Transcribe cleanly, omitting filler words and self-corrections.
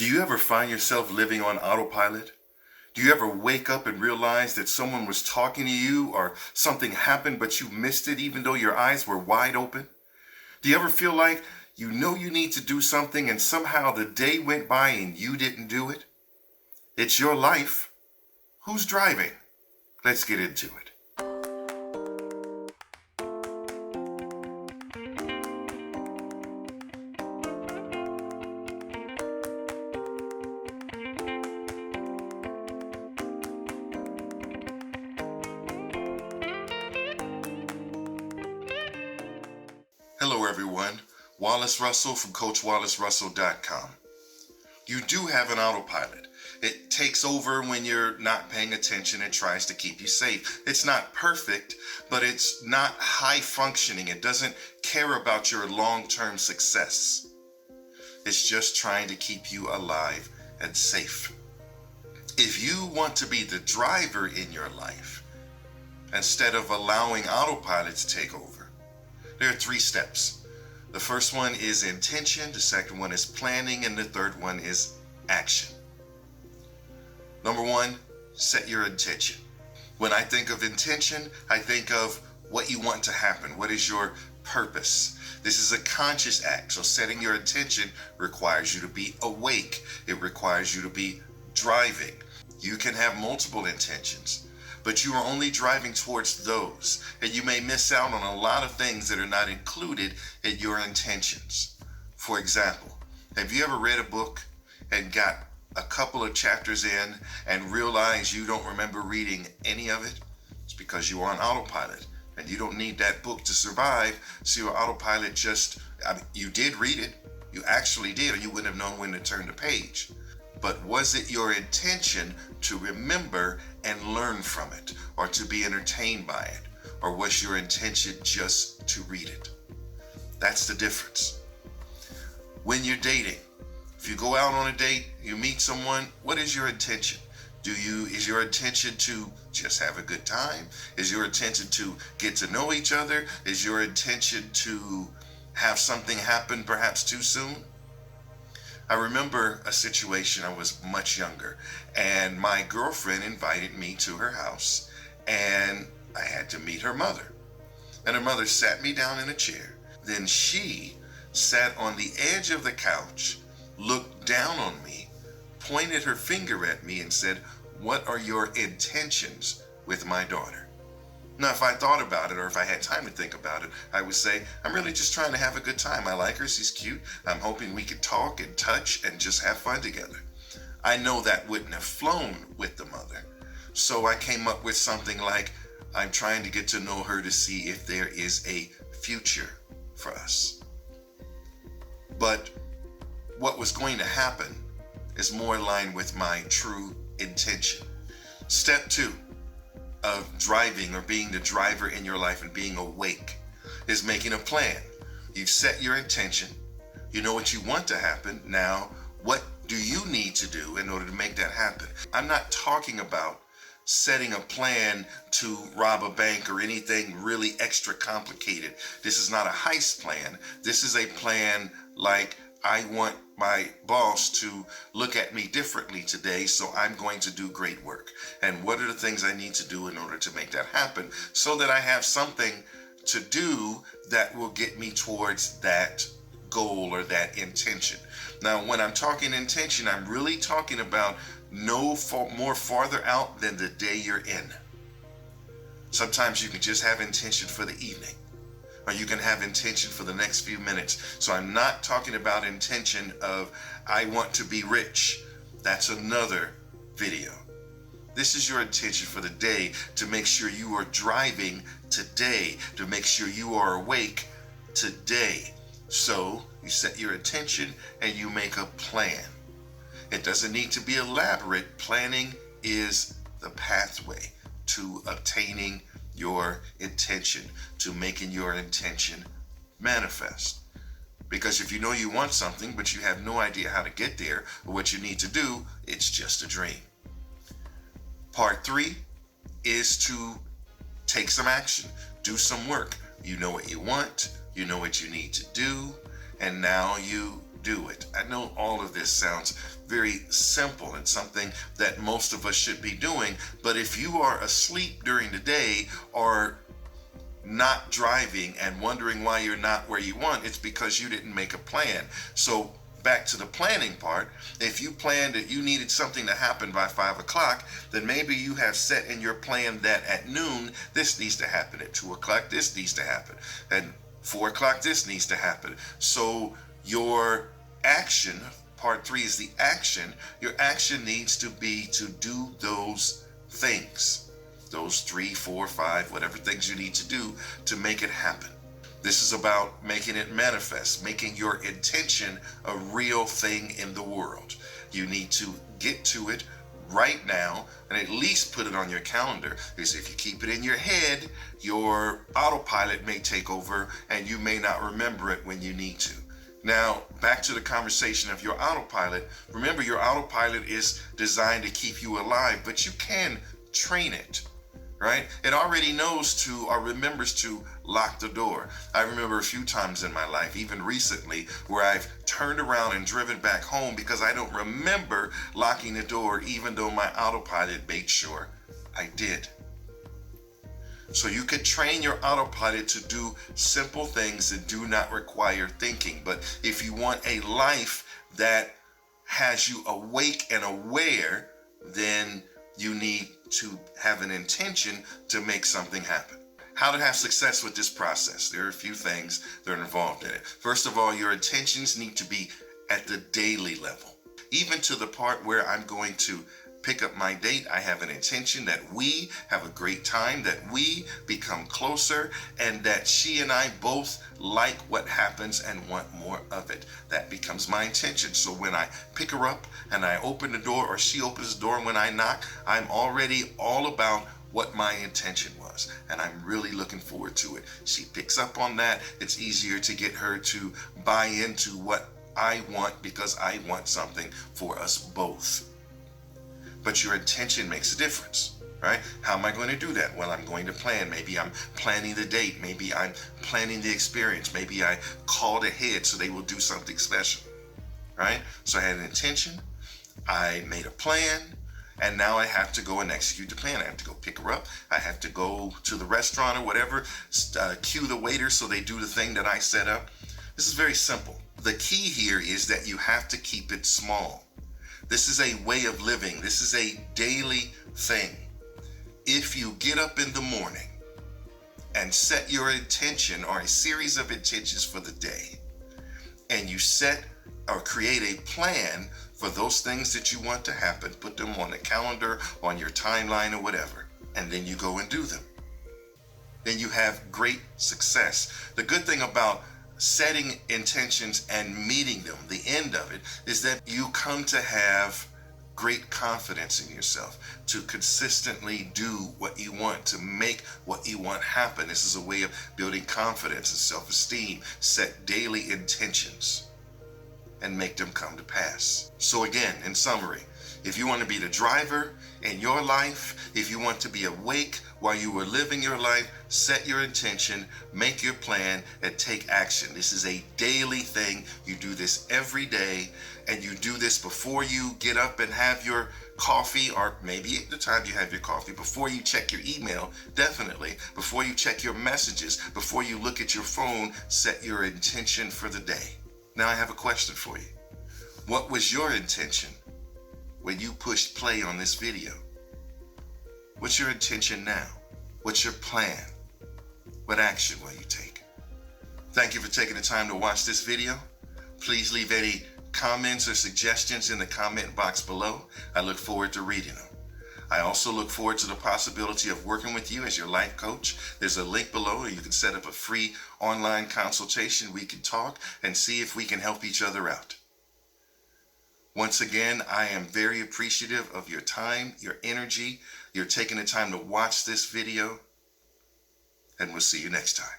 Do you ever find yourself living on autopilot? Do you ever wake up and realize that someone was talking to you or something happened but you missed it even though your eyes were wide open? Do you ever feel like you know you need to do something and somehow the day went by and you didn't do it? It's your life. Who's driving? Let's get into it. Hello everyone, Wallace Russell from CoachWallaceRussell.com. You do have an autopilot. It takes over when you're not paying attention and tries to keep you safe. It's not perfect, but it's not high functioning. It doesn't care about your long-term success. It's just trying to keep you alive and safe. If you want to be the driver in your life, instead of allowing autopilot to take over, there are 3 steps. The first one is intention, the second one is planning, and the third one is action. Number 1, set your intention. When I think of intention, I think of what you want to happen. What is your purpose? This is a conscious act, so setting your intention requires you to be awake. It requires you to be driving. You can have multiple intentions, but you are only driving towards those, and you may miss out on a lot of things that are not included in your intentions. For example, have you ever read a book and got a couple of chapters in and realized you don't remember reading any of it? It's because you are on autopilot, and you don't need that book to survive, so your autopilot you did read it, you actually did, or you wouldn't have known when to turn the page. But was it your intention to remember and learn from it, or to be entertained by it? Or was your intention just to read it? That's the difference. When you're dating, if you go out on a date, you meet someone, what is your intention? Is your intention to just have a good time? Is your intention to get to know each other? Is your intention to have something happen perhaps too soon? I remember a situation. I was much younger, and my girlfriend invited me to her house, and I had to meet her mother. And her mother sat me down in a chair. Then she sat on the edge of the couch, looked down on me, pointed her finger at me, and said, "What are your intentions with my daughter?" Now, if I thought about it, or if I had time to think about it, I would say, I'm really just trying to have a good time. I like her. She's cute. I'm hoping we could talk and touch and just have fun together. I know that wouldn't have flown with the mother. So I came up with something like, I'm trying to get to know her to see if there is a future for us. But what was going to happen is more in line with my true intention. Step 2 of driving, or being the driver in your life and being awake, is making a plan. You've set your intention. You know what you want to happen. Now, what do you need to do in order to make that happen? I'm not talking about setting a plan to rob a bank or anything really extra complicated. This is not a heist plan. This is a plan like, I want my boss to look at me differently today, so I'm going to do great work. And what are the things I need to do in order to make that happen, so that I have something to do that will get me towards that goal or that intention. Now, when I'm talking intention, I'm really talking about no more farther out than the day you're in. Sometimes you can just have intention for the evening, or you can have intention for the next few minutes. So I'm not talking about intention of, I want to be rich. That's another video. This is your intention for the day, to make sure you are driving today, to make sure you are awake today. So you set your intention and you make a plan. It doesn't need to be elaborate. Planning is the pathway to obtaining your intention, to making your intention manifest. Because if you know you want something, but you have no idea how to get there or what you need to do, it's just a dream. Part 3 is to take some action, do some work. You know what you want, you know what you need to do, and now you do it. I know all of this sounds very simple and something that most of us should be doing. But if you are asleep during the day or not driving and wondering why you're not where you want, it's because you didn't make a plan. So back to the planning part, if you planned that you needed something to happen by 5 o'clock, then maybe you have set in your plan that at noon, this needs to happen. At 2 o'clock, this needs to happen. At 4 o'clock, this needs to happen. So your action, part 3 is the action. Your action needs to be to do those things. Those 3, 4, 5, whatever things you need to do to make it happen. This is about making it manifest, making your intention a real thing in the world. You need to get to it right now and at least put it on your calendar, because if you keep it in your head, your autopilot may take over and you may not remember it when you need to. Now, back to the conversation of your autopilot. Remember, your autopilot is designed to keep you alive, but you can train it. Right? It already knows to or remembers to lock the door. I remember a few times in my life, even recently, where I've turned around and driven back home because I don't remember locking the door, even though my autopilot made sure I did. So you could train your autopilot to do simple things that do not require thinking. But if you want a life that has you awake and aware, then you need to have an intention to make something happen. How to have success with this process? There are a few things that are involved in it. First of all, your intentions need to be at the daily level. Even to the part where I'm going to pick up my date, I have an intention that we have a great time, that we become closer, and that she and I both like what happens and want more of it. That becomes my intention. So when I pick her up and I open the door, or she opens the door when I knock, I'm already all about what my intention was, and I'm really looking forward to it. She picks up on that. It's easier to get her to buy into what I want because I want something for us both. But your intention makes a difference, right? How am I going to do that? Well, I'm going to plan. Maybe I'm planning the date. Maybe I'm planning the experience. Maybe I called ahead so they will do something special, right? So I had an intention. I made a plan. And now I have to go and execute the plan. I have to go pick her up. I have to go to the restaurant or whatever, cue the waiter so they do the thing that I set up. This is very simple. The key here is that you have to keep it small. This is a way of living. This is a daily thing. If you get up in the morning and set your intention or a series of intentions for the day, and you set or create a plan for those things that you want to happen, put them on the calendar, on your timeline or whatever, and then you go and do them, then you have great success. The good thing about setting intentions and meeting them, the end of it, is that you come to have great confidence in yourself to consistently do what you want, to make what you want happen. This is a way of building confidence and self-esteem. Set daily intentions and make them come to pass. So again, in summary, if you want to be the driver in your life, if you want to be awake while you are living your life, set your intention, make your plan, and take action. This is a daily thing. You do this every day, and you do this before you get up and have your coffee, or maybe at the time you have your coffee, before you check your email, definitely, before you check your messages, before you look at your phone, set your intention for the day. Now I have a question for you. What was your intention when you pushed play on this video? What's your intention now? What's your plan? What action will you take? Thank you for taking the time to watch this video. Please leave any comments or suggestions in the comment box below. I look forward to reading them. I also look forward to the possibility of working with you as your life coach. There's a link below where you can set up a free online consultation. We can talk and see if we can help each other out. Once again, I am very appreciative of your time, your energy. You're taking the time to watch this video, and we'll see you next time.